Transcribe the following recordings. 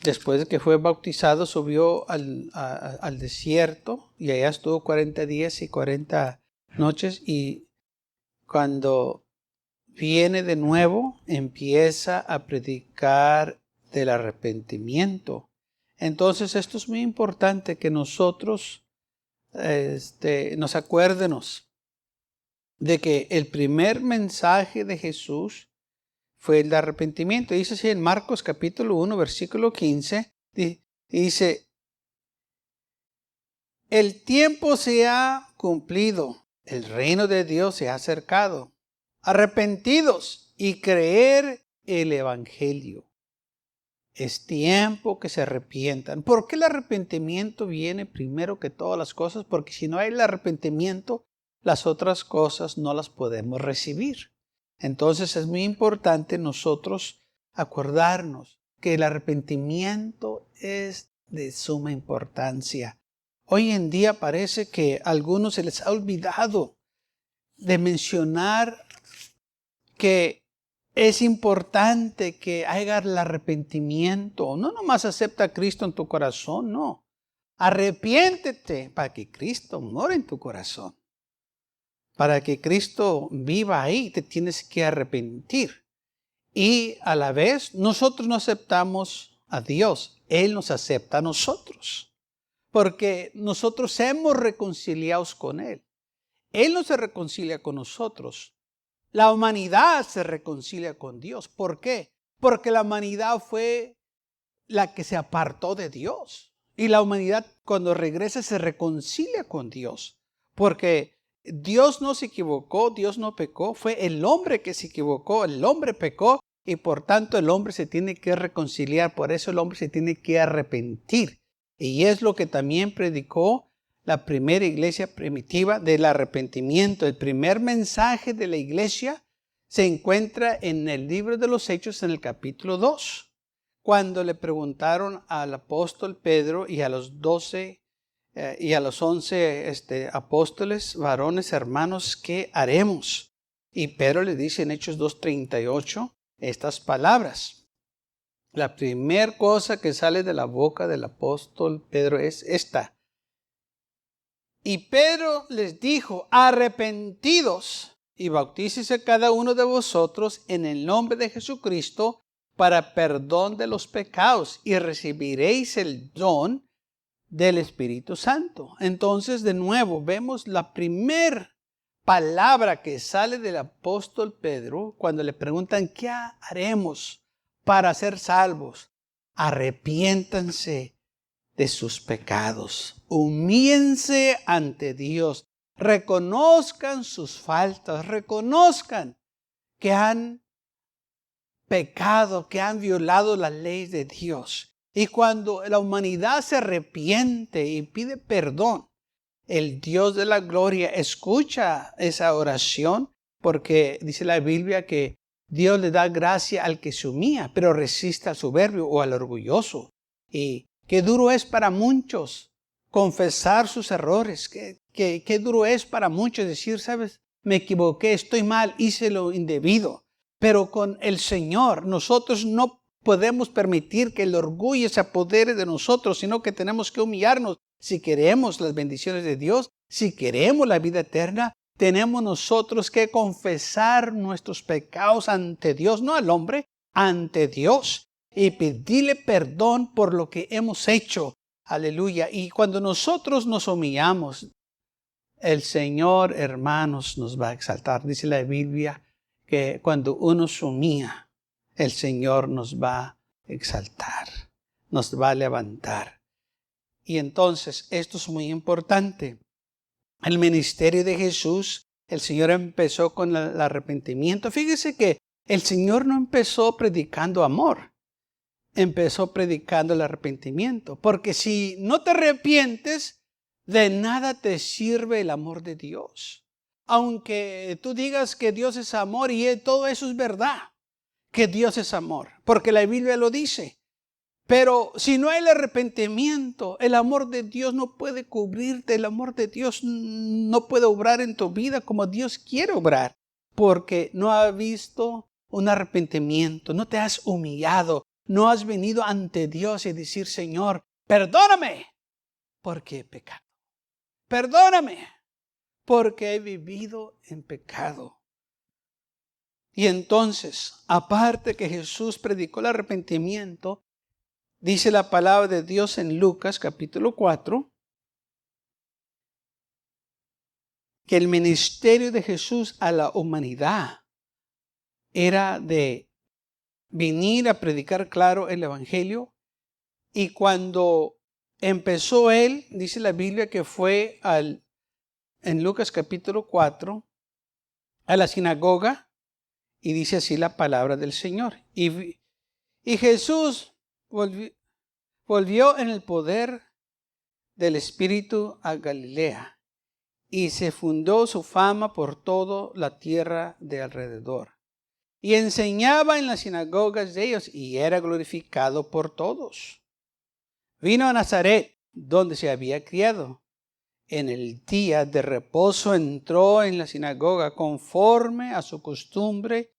después de que fue bautizado, subió al desierto y allá estuvo 40 días y 40 noches. Y cuando viene de nuevo, empieza a predicar del arrepentimiento. Entonces, esto es muy importante que nosotros nos acuérdenos de que el primer mensaje de Jesús fue el de arrepentimiento. Dice así en Marcos capítulo 1, versículo 15, dice, el tiempo se ha cumplido, el reino de Dios se ha acercado. Arrepentidos y creer el evangelio. Es tiempo que se arrepientan. ¿Por qué el arrepentimiento viene primero que todas las cosas? Porque si no hay el arrepentimiento, las otras cosas no las podemos recibir. Entonces es muy importante nosotros acordarnos que el arrepentimiento es de suma importancia. Hoy en día parece que a algunos se les ha olvidado de mencionar que es importante que haya el arrepentimiento. No nomás acepta a Cristo en tu corazón, no. Arrepiéntete para que Cristo more en tu corazón. Para que Cristo viva ahí, te tienes que arrepentir. Y a la vez, nosotros no aceptamos a Dios. Él nos acepta a nosotros. Porque nosotros hemos reconciliados con Él. Él no se reconcilia con nosotros. La humanidad se reconcilia con Dios. ¿Por qué? Porque la humanidad fue la que se apartó de Dios. Y la humanidad cuando regresa se reconcilia con Dios. Porque Dios no se equivocó, Dios no pecó. Fue el hombre que se equivocó, el hombre pecó. Y por tanto el hombre se tiene que reconciliar. Por eso el hombre se tiene que arrepentir. Y es lo que también predicó la primera iglesia primitiva del arrepentimiento. El primer mensaje de la iglesia se encuentra en el libro de los Hechos en el capítulo 2. Cuando le preguntaron al apóstol Pedro y a los 12 y a los 11 apóstoles, varones, hermanos, ¿qué haremos? Y Pedro le dice en Hechos 2:38 estas palabras. La primera cosa que sale de la boca del apóstol Pedro es esta. Y Pedro les dijo, arrepentidos y bautícese cada uno de vosotros en el nombre de Jesucristo para perdón de los pecados y recibiréis el don del Espíritu Santo. Entonces, de nuevo, vemos la primera palabra que sale del apóstol Pedro cuando le preguntan, ¿qué haremos para ser salvos? Arrepiéntanse de sus pecados. Humíllense ante Dios. Reconozcan sus faltas. Reconozcan que han pecado, que han violado la ley de Dios. Y cuando la humanidad se arrepiente y pide perdón, el Dios de la gloria escucha esa oración porque dice la Biblia que Dios le da gracia al que se humilla, pero resiste al soberbio o al orgulloso. Y qué duro es para muchos confesar sus errores. Qué duro es para muchos decir, sabes, me equivoqué, estoy mal, hice lo indebido. Pero con el Señor nosotros no podemos permitir que el orgullo se apodere de nosotros, sino que tenemos que humillarnos. Si queremos las bendiciones de Dios, si queremos la vida eterna, tenemos nosotros que confesar nuestros pecados ante Dios, no al hombre, ante Dios. Y pedirle perdón por lo que hemos hecho. Aleluya. Y cuando nosotros nos humillamos, el Señor, hermanos, nos va a exaltar. Dice la Biblia que cuando uno se humilla, el Señor nos va a exaltar, nos va a levantar. Y entonces, esto es muy importante. El ministerio de Jesús, el Señor empezó con el arrepentimiento. Fíjese que el Señor no empezó predicando amor. Empezó predicando el arrepentimiento. Porque si no te arrepientes, de nada te sirve el amor de Dios. Aunque tú digas que Dios es amor y todo eso es verdad, que Dios es amor, porque la Biblia lo dice. Pero si no hay el arrepentimiento, el amor de Dios no puede cubrirte, el amor de Dios no puede obrar en tu vida como Dios quiere obrar, porque no has visto un arrepentimiento, no te has humillado, no has venido ante Dios y decir, Señor, perdóname porque he pecado. Perdóname porque he vivido en pecado. Y entonces, aparte que Jesús predicó el arrepentimiento, dice la palabra de Dios en Lucas capítulo 4, que el ministerio de Jesús a la humanidad era de venir a predicar claro el evangelio. Y cuando empezó él, dice la Biblia que fue en Lucas capítulo 4 a la sinagoga y dice así la palabra del Señor. Y Jesús volvió en el poder del Espíritu a Galilea y se fundó su fama por toda la tierra de alrededor. Y enseñaba en las sinagogas de ellos y era glorificado por todos. Vino a Nazaret, donde se había criado. En el día de reposo entró en la sinagoga conforme a su costumbre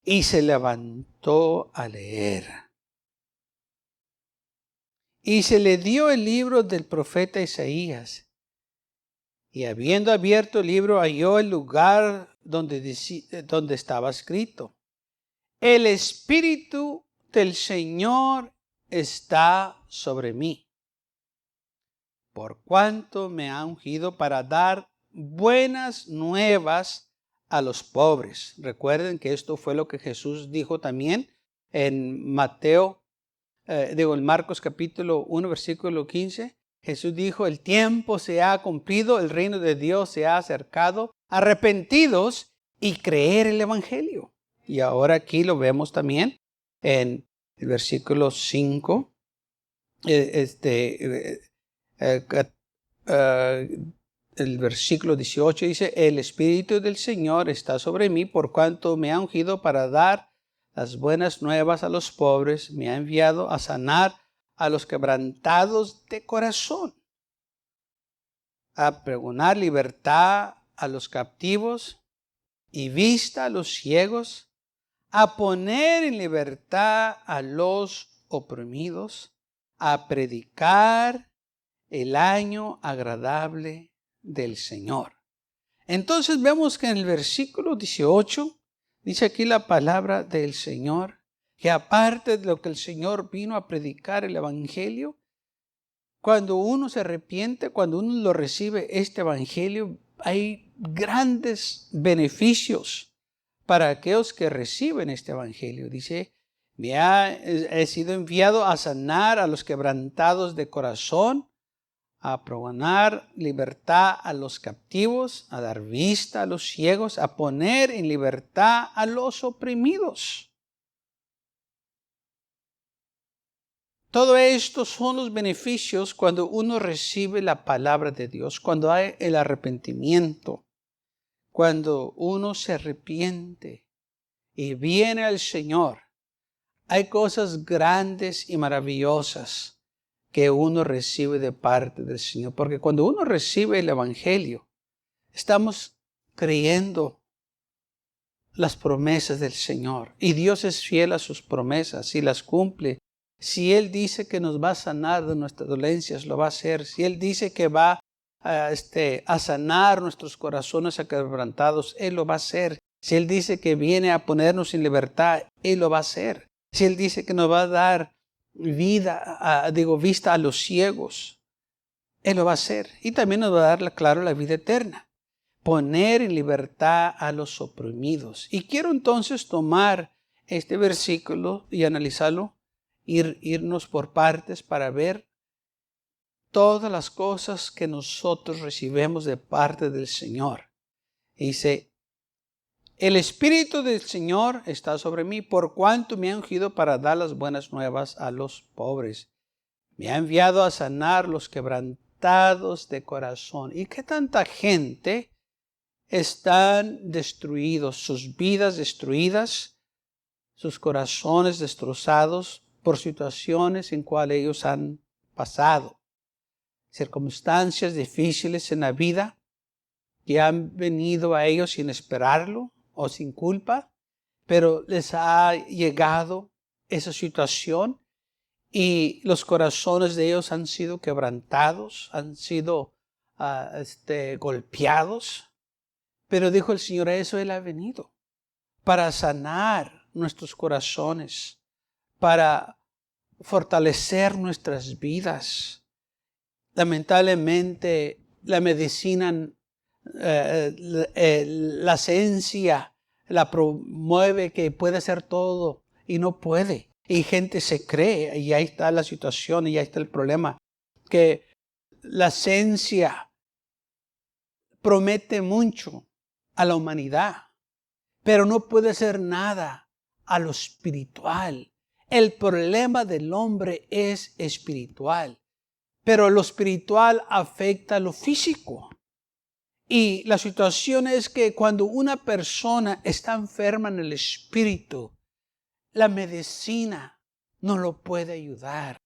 y se levantó a leer. Y se le dio el libro del profeta Isaías. Y habiendo abierto el libro, halló el lugar donde estaba escrito: El Espíritu del Señor está sobre mí, por cuanto me ha ungido para dar buenas nuevas a los pobres. Recuerden que esto fue lo que Jesús dijo también en en Marcos capítulo 1, versículo 15. Jesús dijo, el tiempo se ha cumplido, el reino de Dios se ha acercado, arrepentidos y creer el evangelio. Y ahora aquí lo vemos también en el versículo 5, el versículo 18 dice, el Espíritu del Señor está sobre mí, por cuanto me ha ungido para dar las buenas nuevas a los pobres, me ha enviado a sanar a los quebrantados de corazón, a pregonar libertad a los captivos y vista a los ciegos, a poner en libertad a los oprimidos, a predicar el año agradable del Señor. Entonces vemos que en el versículo 18 dice aquí la palabra del Señor, que aparte de lo que el Señor vino a predicar el evangelio, cuando uno se arrepiente, cuando uno lo recibe este evangelio, hay grandes beneficios para aquellos que reciben este evangelio. Dice, he sido enviado a sanar a los quebrantados de corazón, a pregonar libertad a los captivos, a dar vista a los ciegos, a poner en libertad a los oprimidos. Todo esto son los beneficios cuando uno recibe la palabra de Dios, cuando hay el arrepentimiento, cuando uno se arrepiente y viene al Señor. Hay cosas grandes y maravillosas que uno recibe de parte del Señor. Porque cuando uno recibe el evangelio, estamos creyendo las promesas del Señor. Y Dios es fiel a sus promesas y las cumple. Si Él dice que nos va a sanar de nuestras dolencias, lo va a hacer. Si Él dice que va a sanar nuestros corazones aquebrantados, Él lo va a hacer. Si Él dice que viene a ponernos en libertad, Él lo va a hacer. Si Él dice que nos va a dar vista a los ciegos, Él lo va a hacer. Y también nos va a dar, claro, la vida eterna. Poner en libertad a los oprimidos. Y quiero entonces tomar este versículo y analizarlo, irnos por partes para ver todas las cosas que nosotros recibimos de parte del Señor. Dice, el Espíritu del Señor está sobre mí, por cuanto me ha ungido para dar las buenas nuevas a los pobres. Me ha enviado a sanar los quebrantados de corazón. ¿Y qué tanta gente están destruidos, sus vidas destruidas, sus corazones destrozados por situaciones en cuales ellos han pasado? Circunstancias difíciles en la vida que han venido a ellos sin esperarlo o sin culpa, pero les ha llegado esa situación y los corazones de ellos han sido quebrantados, han sido golpeados. Pero dijo el Señor, a eso Él ha venido, para sanar nuestros corazones, para fortalecer nuestras vidas. Lamentablemente, la medicina, la ciencia la promueve que puede hacer todo y no puede. Y gente se cree, y ahí está la situación, y ahí está el problema, que la ciencia promete mucho a la humanidad, pero no puede hacer nada a lo espiritual. El problema del hombre es espiritual, pero lo espiritual afecta a lo físico. Y la situación es que cuando una persona está enferma en el espíritu, la medicina no lo puede ayudar.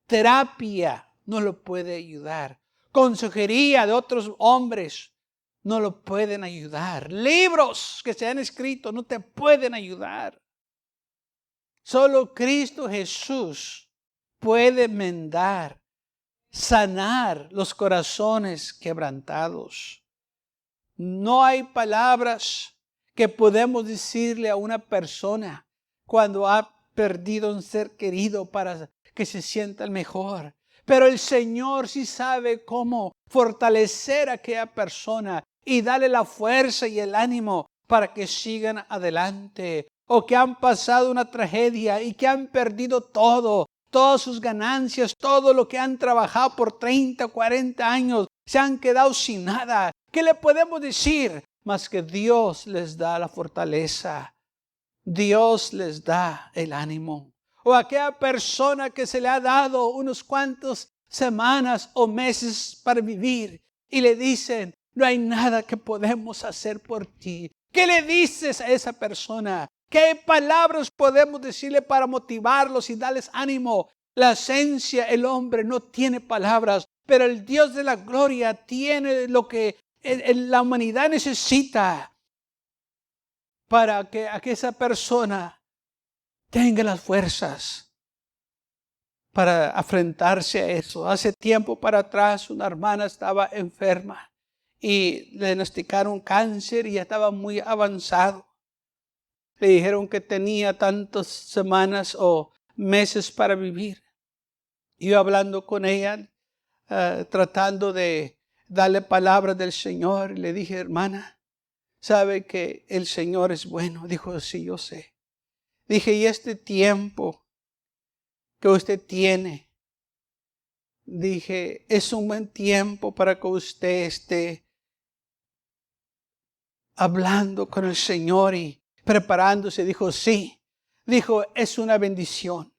Terapia no lo puede ayudar. Consejería de otros hombres no lo pueden ayudar. Libros que se han escrito no te pueden ayudar. Solo Cristo Jesús puede enmendar, sanar los corazones quebrantados. No hay palabras que podemos decirle a una persona cuando ha perdido un ser querido para que se sienta mejor. Pero el Señor sí sabe cómo fortalecer a aquella persona y darle la fuerza y el ánimo para que sigan adelante. O que han pasado una tragedia y que han perdido todo, todas sus ganancias, todo lo que han trabajado por 30, 40 años, se han quedado sin nada. ¿Qué le podemos decir? Más que Dios les da la fortaleza. Dios les da el ánimo. O aquella persona que se le ha dado unos cuantos semanas o meses para vivir y le dicen, no hay nada que podemos hacer por ti. ¿Qué le dices a esa persona? ¿Qué palabras podemos decirle para motivarlos y darles ánimo? La esencia, el hombre no tiene palabras, pero el Dios de la gloria tiene lo que la humanidad necesita para que esa persona tenga las fuerzas para enfrentarse a eso. Hace tiempo para atrás una hermana estaba enferma y le diagnosticaron cáncer y ya estaba muy avanzado. Le dijeron que tenía tantas semanas o meses para vivir. Yo hablando con ella, tratando de darle palabras del Señor, le dije, hermana, ¿sabe que el Señor es bueno? Dijo, sí, yo sé. Dije, y este tiempo que usted tiene, dije, es un buen tiempo para que usted esté hablando con el Señor y preparándose. Dijo, sí. Dijo, es una bendición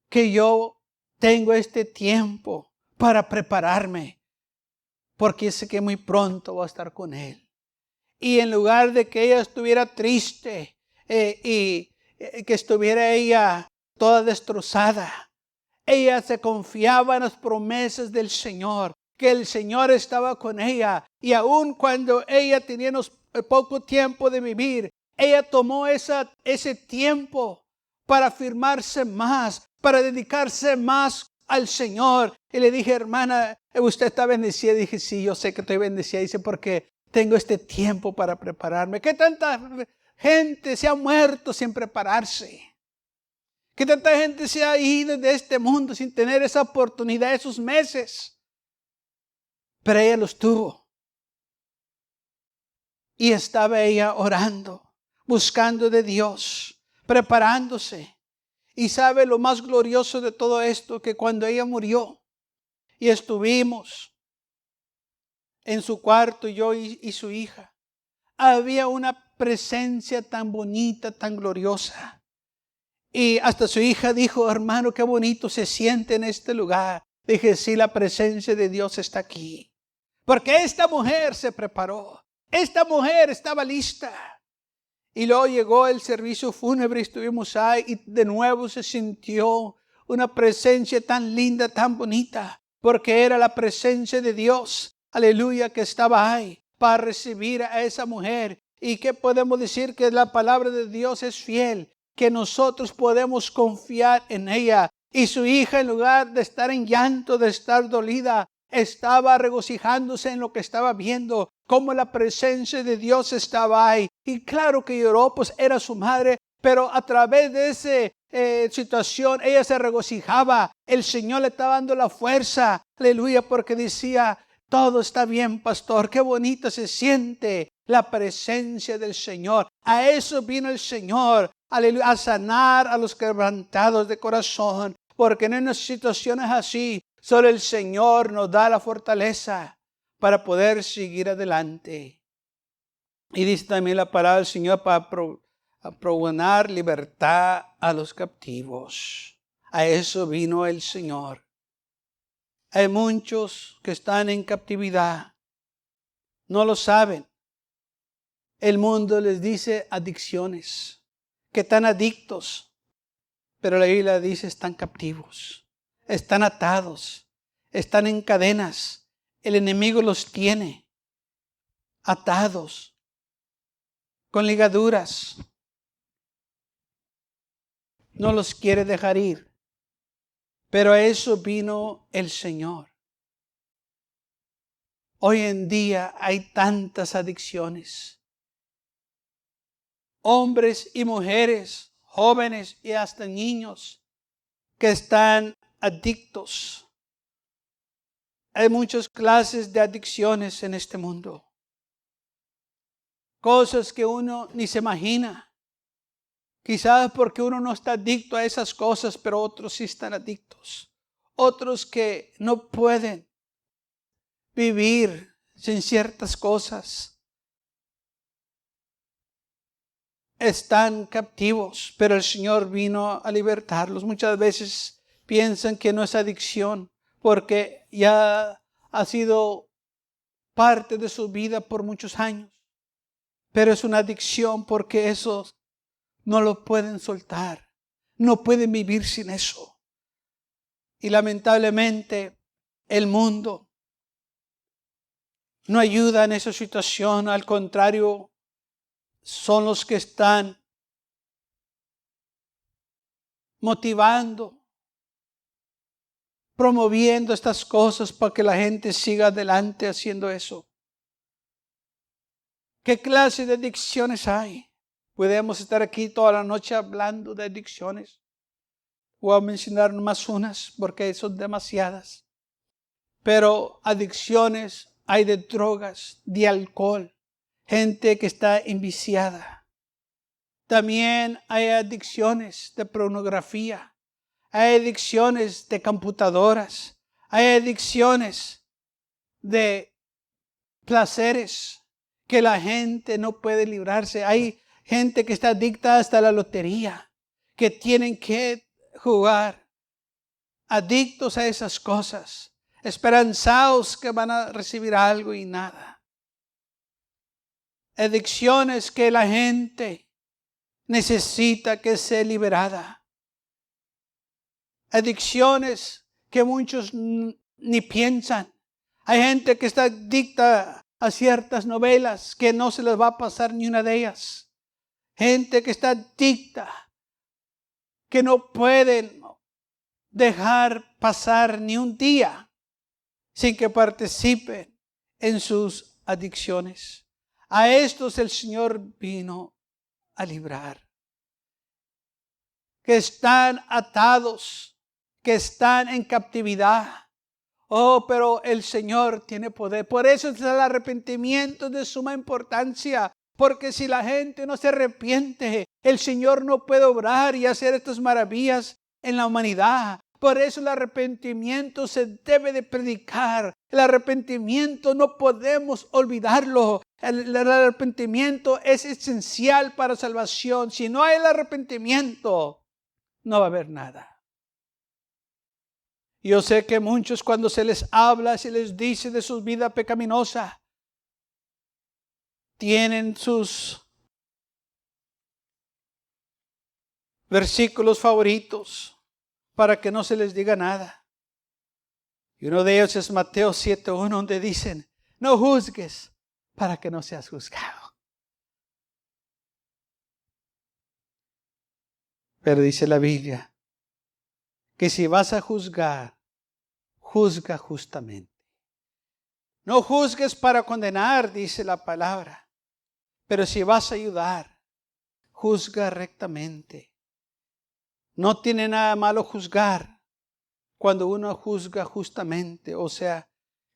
que yo tengo este tiempo para prepararme, porque sé que muy pronto voy a estar con Él. Y en lugar de que ella estuviera triste y que estuviera ella toda destrozada, ella se confiaba en las promesas del Señor, que el Señor estaba con ella. Y aun cuando ella tenía poco tiempo de vivir, ella tomó ese tiempo para afirmarse más, para dedicarse más al Señor. Y le dije, hermana, ¿usted está bendecida? Dije, sí, yo sé que estoy bendecida. Dice, porque tengo este tiempo para prepararme. ¿Qué tanta gente se ha muerto sin prepararse? ¿Qué tanta gente se ha ido de este mundo sin tener esa oportunidad, esos meses? Pero ella los tuvo. Y estaba ella orando, buscando de Dios, preparándose. Y sabe lo más glorioso de todo esto, que cuando ella murió y estuvimos en su cuarto, yo y su hija, había una presencia tan bonita, tan gloriosa. Y hasta su hija dijo, hermano, qué bonito se siente en este lugar. Dije, sí, la presencia de Dios está aquí. Porque esta mujer se preparó. Esta mujer estaba lista. Y luego llegó el servicio fúnebre, estuvimos ahí y de nuevo se sintió una presencia tan linda, tan bonita. Porque era la presencia de Dios, aleluya, que estaba ahí para recibir a esa mujer. ¿Y qué podemos decir? Que la palabra de Dios es fiel, que nosotros podemos confiar en ella. Y su hija, en lugar de estar en llanto, de estar dolida, estaba regocijándose en lo que estaba viendo, cómo la presencia de Dios estaba ahí. Y claro que lloró, pues era su madre, pero a través de esa situación ella se regocijaba. El Señor le estaba dando la fuerza, aleluya, porque decía: todo está bien, pastor, qué bonito se siente la presencia del Señor. A eso vino el Señor, aleluya, a sanar a los quebrantados de corazón. Porque en unas situaciones así, solo el Señor nos da la fortaleza para poder seguir adelante. Y dice también la palabra del Señor para proganar libertad a los captivos. A eso vino el Señor. Hay muchos que están en captividad. No lo saben. El mundo les dice adicciones, que están adictos. Pero la Biblia dice: están captivos. Están atados, están en cadenas. El enemigo los tiene atados, con ligaduras. No los quiere dejar ir. Pero a eso vino el Señor. Hoy en día hay tantas adicciones. Hombres y mujeres, jóvenes y hasta niños que están adictos. Hay muchas clases de adicciones en este mundo. Cosas que uno ni se imagina. Quizás porque uno no está adicto a esas cosas, pero otros sí están adictos. Otros que no pueden vivir sin ciertas cosas. Están captivos, pero el Señor vino a libertarlos. Muchas veces piensan que no es adicción, porque ya ha sido parte de su vida por muchos años. Pero es una adicción porque esos no lo pueden soltar. No pueden vivir sin eso. Y lamentablemente el mundo no ayuda en esa situación. Al contrario, son los que están motivando, promoviendo estas cosas para que la gente siga adelante haciendo eso. ¿Qué clase de adicciones hay? Podemos estar aquí toda la noche hablando de adicciones. Voy a mencionar más unas porque son demasiadas. Pero adicciones hay de drogas, de alcohol, gente que está enviciada. También hay adicciones de pornografía. Hay adicciones de computadoras. Hay adicciones de placeres que la gente no puede librarse. Hay gente que está adicta hasta a la lotería, que tienen que jugar, adictos a esas cosas, esperanzados que van a recibir algo y nada. Adicciones que la gente necesita que sea liberada. Adicciones que muchos ni piensan. Hay gente que está adicta a ciertas novelas que no se les va a pasar ni una de ellas. Gente que está adicta, que no pueden dejar pasar ni un día sin que participen en sus adicciones. A estos el Señor vino a librar. Que están atados, que están en captividad. Oh, pero el Señor tiene poder. Por eso es el arrepentimiento de suma importancia. Porque si la gente no se arrepiente, el Señor no puede obrar y hacer estas maravillas en la humanidad. Por eso el arrepentimiento se debe de predicar. El arrepentimiento no podemos olvidarlo. El arrepentimiento es esencial para salvación. Si no hay el arrepentimiento, no va a haber nada. Yo sé que muchos cuando se les habla, se les dice de su vida pecaminosa, tienen sus versículos favoritos para que no se les diga nada. Y uno de ellos es Mateo 7:1, donde dicen: no juzgues para que no seas juzgado. Pero dice la Biblia que si vas a juzgar, juzga justamente. No juzgues para condenar, dice la palabra. Pero si vas a ayudar, juzga rectamente. No tiene nada malo juzgar cuando uno juzga justamente. O sea,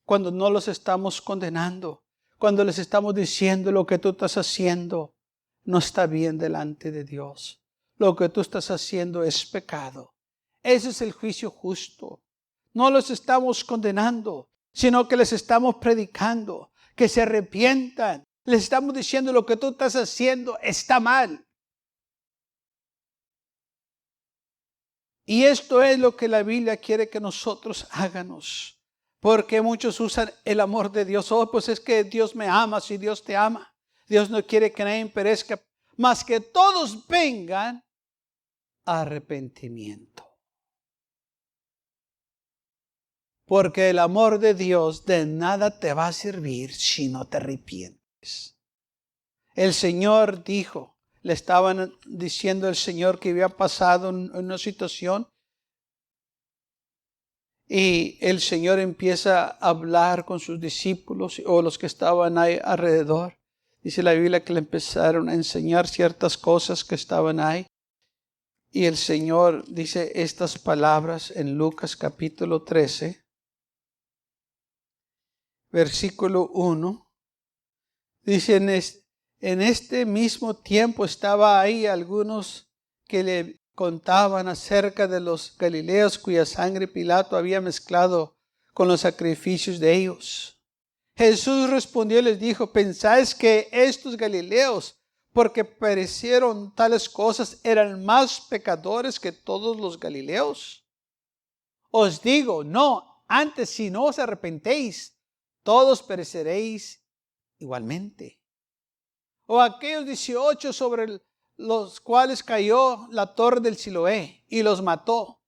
cuando no los estamos condenando. Cuando les estamos diciendo lo que tú estás haciendo no está bien delante de Dios. Lo que tú estás haciendo es pecado. Ese es el juicio justo. No los estamos condenando, sino que les estamos predicando, que se arrepientan. Les estamos diciendo lo que tú estás haciendo está mal. Y esto es lo que la Biblia quiere que nosotros hagamos. Porque muchos usan el amor de Dios. Oh, pues es que Dios me ama, si Dios te ama. Dios no quiere que nadie perezca, mas que todos vengan a arrepentimiento. Porque el amor de Dios de nada te va a servir si no te arrepientes. El Señor dijo, le estaban diciendo al Señor que había pasado en una situación. Y el Señor empieza a hablar con sus discípulos o los que estaban ahí alrededor. Dice la Biblia que le empezaron a enseñar ciertas cosas que estaban ahí. Y el Señor dice estas palabras en Lucas capítulo 13, versículo 1. Dice, en este mismo tiempo estaba ahí algunos que le contaban acerca de los galileos cuya sangre Pilato había mezclado con los sacrificios de ellos. Jesús respondió y les dijo, ¿pensáis que estos galileos, porque perecieron tales cosas, eran más pecadores que todos los galileos? Os digo, no, antes si no os arrepentéis, todos pereceréis igualmente. O aquellos 18 sobre los cuales cayó la torre del Siloé y los mató.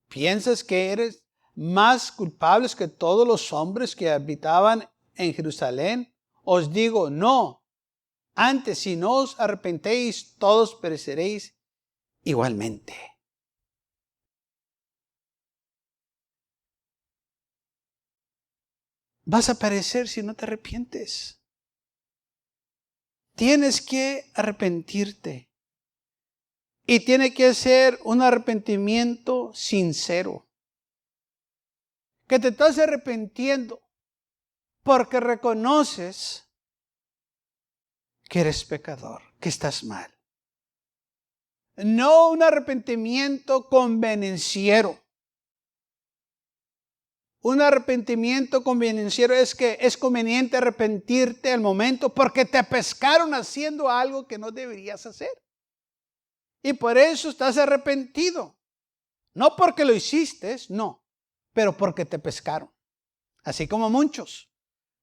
¿Piensas que eres más culpables que todos los hombres que habitaban en Jerusalén? Os digo, no. Antes, si no os arrepentéis, todos pereceréis igualmente. Vas a perecer si no te arrepientes. Tienes que arrepentirte. Y tiene que ser un arrepentimiento sincero. Que te estás arrepintiendo porque reconoces que eres pecador, que estás mal. No un arrepentimiento convenenciero. Un arrepentimiento convenenciero es que es conveniente arrepentirte al momento porque te pescaron haciendo algo que no deberías hacer. Y por eso estás arrepentido. No porque lo hiciste, no, pero porque te pescaron. Así como muchos,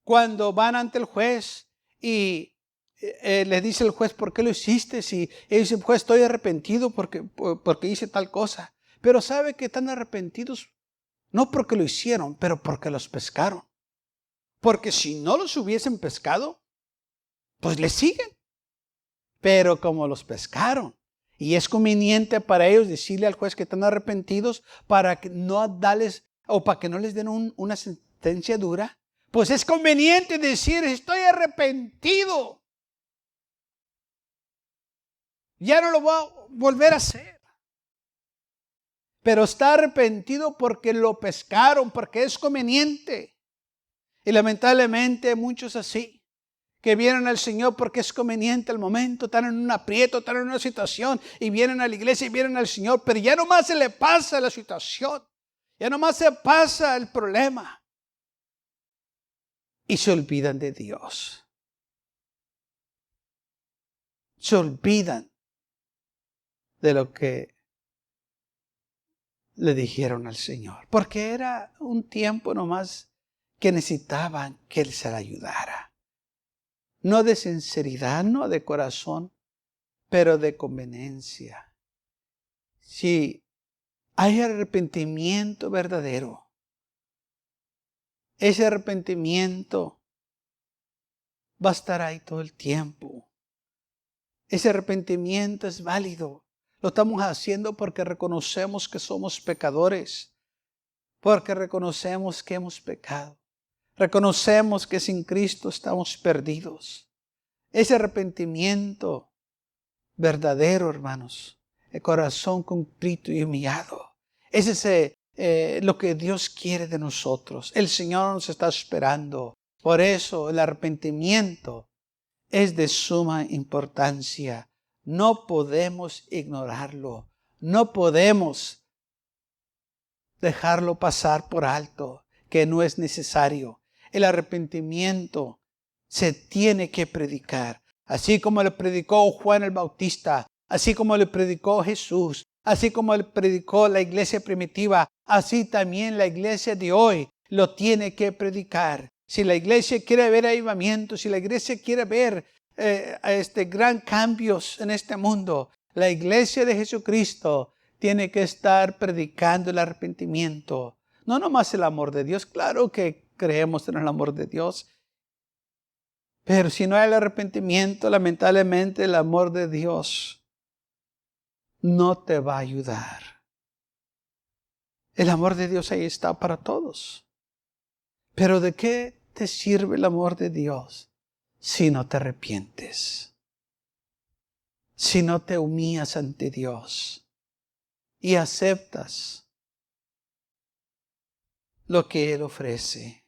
cuando van ante el juez y le dice el juez, ¿por qué lo hiciste? Y él dice, juez, estoy arrepentido porque hice tal cosa. Pero sabe que están arrepentidos no porque lo hicieron, pero porque los pescaron. Porque si no los hubiesen pescado, pues les siguen. Pero como los pescaron, y es conveniente para ellos decirle al juez que están arrepentidos para que no darles o para que no les den una sentencia dura, pues es conveniente decir, estoy arrepentido. Ya no lo voy a volver a hacer. Pero está arrepentido porque lo pescaron, porque es conveniente. Y lamentablemente muchos así, que vienen al Señor porque es conveniente al momento, están en un aprieto, están en una situación y vienen a la iglesia y vienen al Señor, pero ya nomás se le pasa la situación, ya nomás se pasa el problema y se olvidan de Dios. Se olvidan de lo que le dijeron al Señor, porque era un tiempo nomás que necesitaban que Él se le ayudara. No de sinceridad, no de corazón, pero de conveniencia. Si hay arrepentimiento verdadero, ese arrepentimiento va a estar ahí todo el tiempo. Ese arrepentimiento es válido. Lo estamos haciendo porque reconocemos que somos pecadores, porque reconocemos que hemos pecado. Reconocemos que sin Cristo estamos perdidos. Ese arrepentimiento verdadero, hermanos, el corazón contrito y humillado, ese es lo que Dios quiere de nosotros. El Señor nos está esperando. Por eso el arrepentimiento es de suma importancia. No podemos ignorarlo. No podemos dejarlo pasar por alto, que no es necesario. El arrepentimiento se tiene que predicar. Así como le predicó Juan el Bautista, así como le predicó Jesús, así como le predicó la iglesia primitiva, así también la iglesia de hoy lo tiene que predicar. Si la iglesia quiere ver avivamiento, si la iglesia quiere ver gran cambios en este mundo, la iglesia de Jesucristo tiene que estar predicando el arrepentimiento. No nomás el amor de Dios, claro que creemos en el amor de Dios, pero si no hay el arrepentimiento, lamentablemente el amor de Dios no te va a ayudar. El amor de Dios ahí está para todos. Pero ¿de qué te sirve el amor de Dios si no te arrepientes? Si no te humillas ante Dios y aceptas lo que Él ofrece.